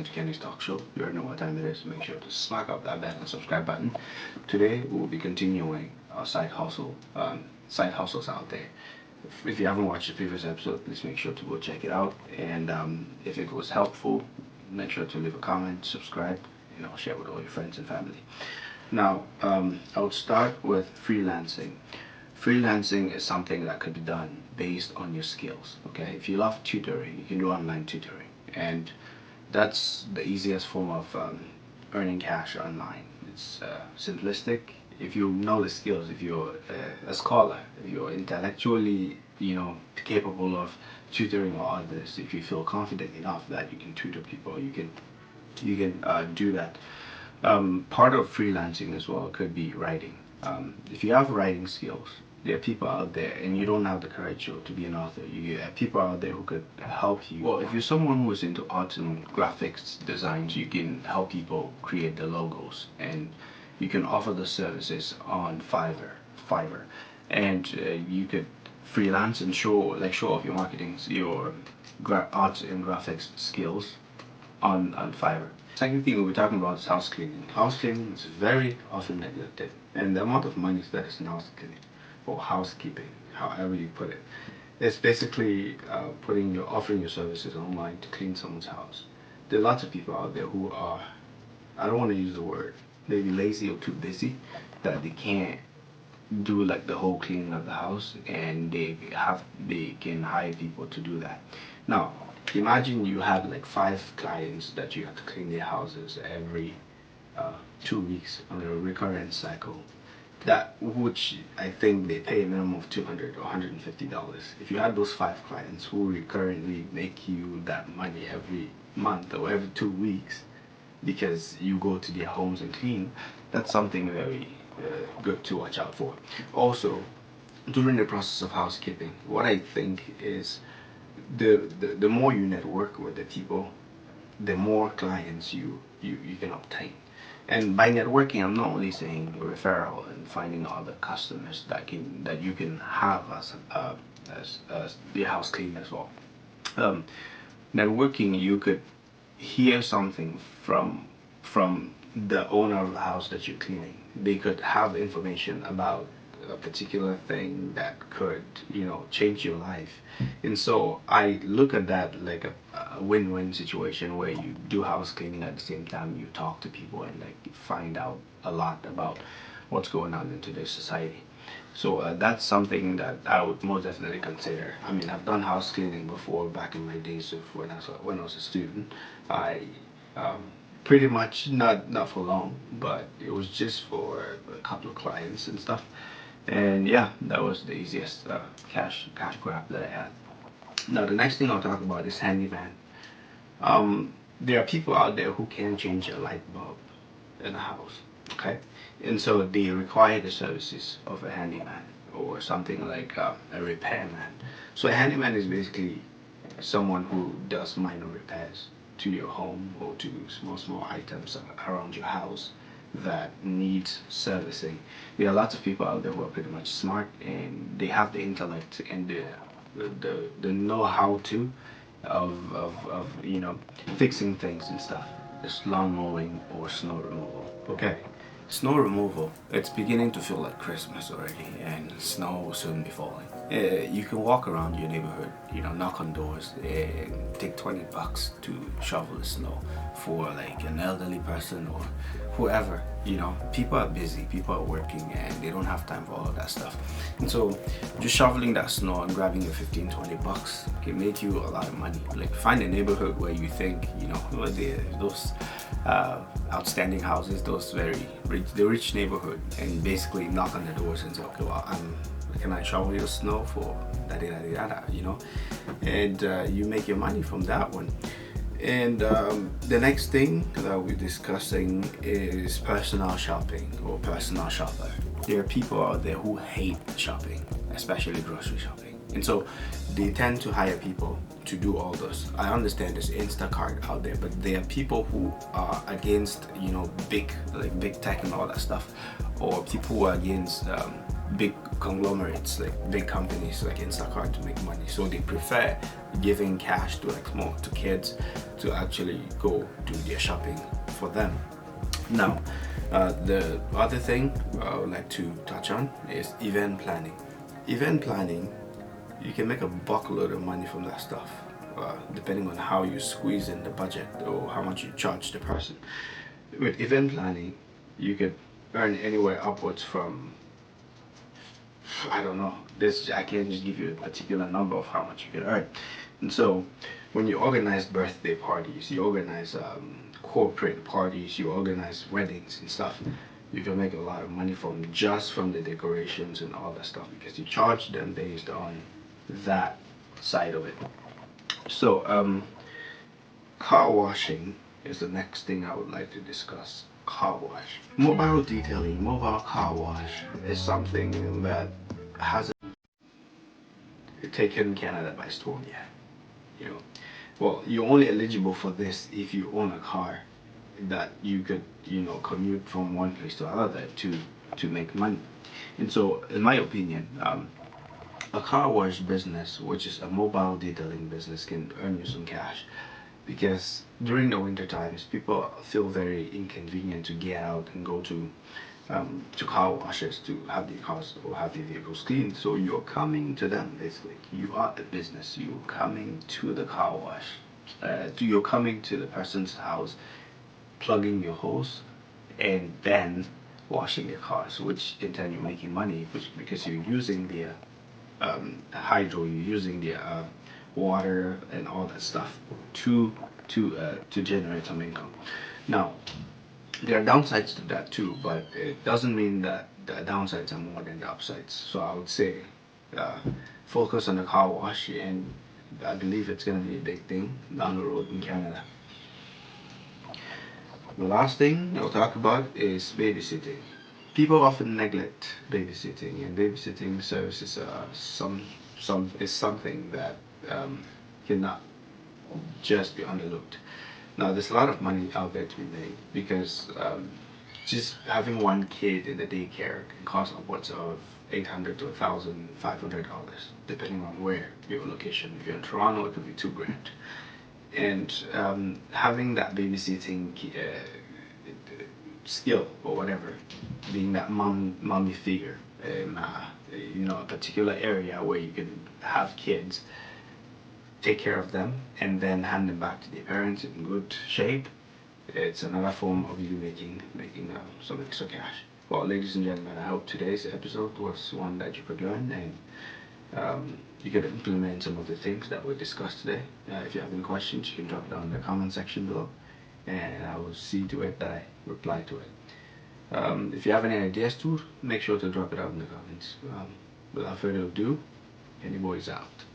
listening to Kenne's Talk Show. You already know what time it is. Make sure to smack up that bell and subscribe button. Today we will be continuing our side hustles out there. If you haven't watched the previous episode, please make sure to go check it out. And if it was helpful, make sure to leave a comment, subscribe, share with all your friends and family. Now, I would start with freelancing. Freelancing is something that could be done based on your skills. Okay, if you love tutoring, you can do online tutoring, and that's the easiest form of earning cash online. It's simplistic. If you know the skills, if you're a scholar, if you're intellectually, capable of tutoring or others, if you feel confident enough that you can tutor people, you can do that. Part of freelancing as well could be writing. If you have writing skills, there are people out there, and you don't have the courage to be an author. You have people out there who could help you. Well, if you're someone who's into art and graphics designs, you can help people create the logos, and you can offer the services on Fiverr, and you could freelance and show off your marketing, your art and graphics skills on Fiverr. Second thing we'll be talking about is house cleaning. House cleaning is very often neglected, and the amount of money that is in house cleaning or housekeeping, however you put it, it's basically offering your services online to clean someone's house. There are lots of people out there who are, I don't want to use the word, maybe lazy or too busy, that they can't do like the whole cleaning of the house, and they can hire people to do that. Now, imagine you have like 5 clients that you have to clean their houses every 2 weeks on a recurrent cycle. Which I think they pay a minimum of $200 or $150. If you had those 5 clients who recurrently make you that money every month or every 2 weeks because you go to their homes and clean, that's something very good to watch out for. Also, during the process of housekeeping, what I think is the more you network with the people, the more clients you can obtain. And by networking, I'm not only saying referral and finding other customers that you can have as the house clean as well. Networking, you could hear something from the owner of the house that you're cleaning. They could have information about a particular thing that could change your life, and so I look at that like a win-win situation where you do house cleaning at the same time you talk to people and find out a lot about what's going on in today's society. So that's something that I would most definitely consider. I mean, I've done house cleaning before back in my days of when I was a student. I pretty much not for long, but it was just for a couple of clients and stuff. And yeah, that was the easiest cash grab that I had. Now the next thing I'll talk about is Handyman. There are people out there who can change a light bulb in a house, okay? And so they require the services of a handyman or something like a repairman. So a handyman is basically someone who does minor repairs to your home or to small items around your house that needs servicing. There are lots of people out there who are pretty much smart, and they have the intellect and the know-how of fixing things and stuff. It's lawn mowing or snow removal. Okay, snow removal, it's beginning to feel like Christmas already, and snow will soon be falling. You can walk around your neighborhood, knock on doors and take $20 to shovel the snow for like an elderly person or whoever. People are busy, people are working, and they don't have time for all of that stuff. And so just shoveling that snow and grabbing your $15-20 can make you a lot of money. Like, find a neighborhood where you think, those outstanding houses, those very rich neighborhood, and basically knock on the doors and say, okay, well, can I shovel your snow for da-da-da-da-da, and you make your money from that one. And the next thing that we'll be discussing is personal shopping or personal shopper. There are people out there who hate shopping, especially grocery shopping, and so they tend to hire people to do all this. I understand there's Instacart out there, but there are people who are against big tech and all that stuff, or people who are against big conglomerates, like big companies like Instacart, to make money. So they prefer giving cash to to kids to actually go do their shopping for them. Now, the other thing I would like to touch on is event planning. Event planning, you can make a buckload of money from that stuff, depending on how you squeeze in the budget or how much you charge the person. With event planning, you could earn anywhere upwards from, I don't know, this I can't just give you a particular number of how much you can earn. And so when you organize birthday parties, you organize corporate parties, you organize weddings and stuff, you can make a lot of money from the decorations and all that stuff, because you charge them based on that side of it. So car washing is the next thing I would like to discuss. Car wash. Mobile detailing, mobile car wash is something that hasn't taken Canada by storm yet. You know, well, you're only eligible for this if you own a car that you could, commute from one place to another to make money. And so, in my opinion, a car wash business, which is a mobile detailing business, can earn you some cash, because during the winter times, people feel very inconvenient to get out and go to car washes to have their cars or have their vehicles cleaned. So you're coming to them, basically. You are the business. You're coming to the car wash. You're coming to the person's house, plugging your hose, and then washing their cars, which in turn you're making money, because you're using their hydro, you're using their water and all that stuff to generate some income. Now, there are downsides to that too, but it doesn't mean that the downsides are more than the upsides. So I would say uh, focus on the car wash, and I believe it's going to be a big thing down the road in Canada. The last thing I'll talk about is babysitting. People often neglect babysitting, and babysitting services are something that cannot just be underlooked. Now, there's a lot of money out there to be made, because just having one kid in the daycare can cost upwards of $800 to $1,500, depending on where your location. If you're in Toronto, it could be $2,000. And having that babysitting skill or whatever, being that mommy figure in a particular area where you can have kids, take care of them, and then hand them back to their parents in good shape, it's another form of you making some extra cash. Well, ladies and gentlemen, I hope today's episode was one that you could learn, and you could implement some of the things that were discussed today. If you have any questions, you can drop it down in the comment section below, and I will see to it that I reply to it. If you have any ideas too, make sure to drop it out in the comments. Without further ado, Kenny Boy's out.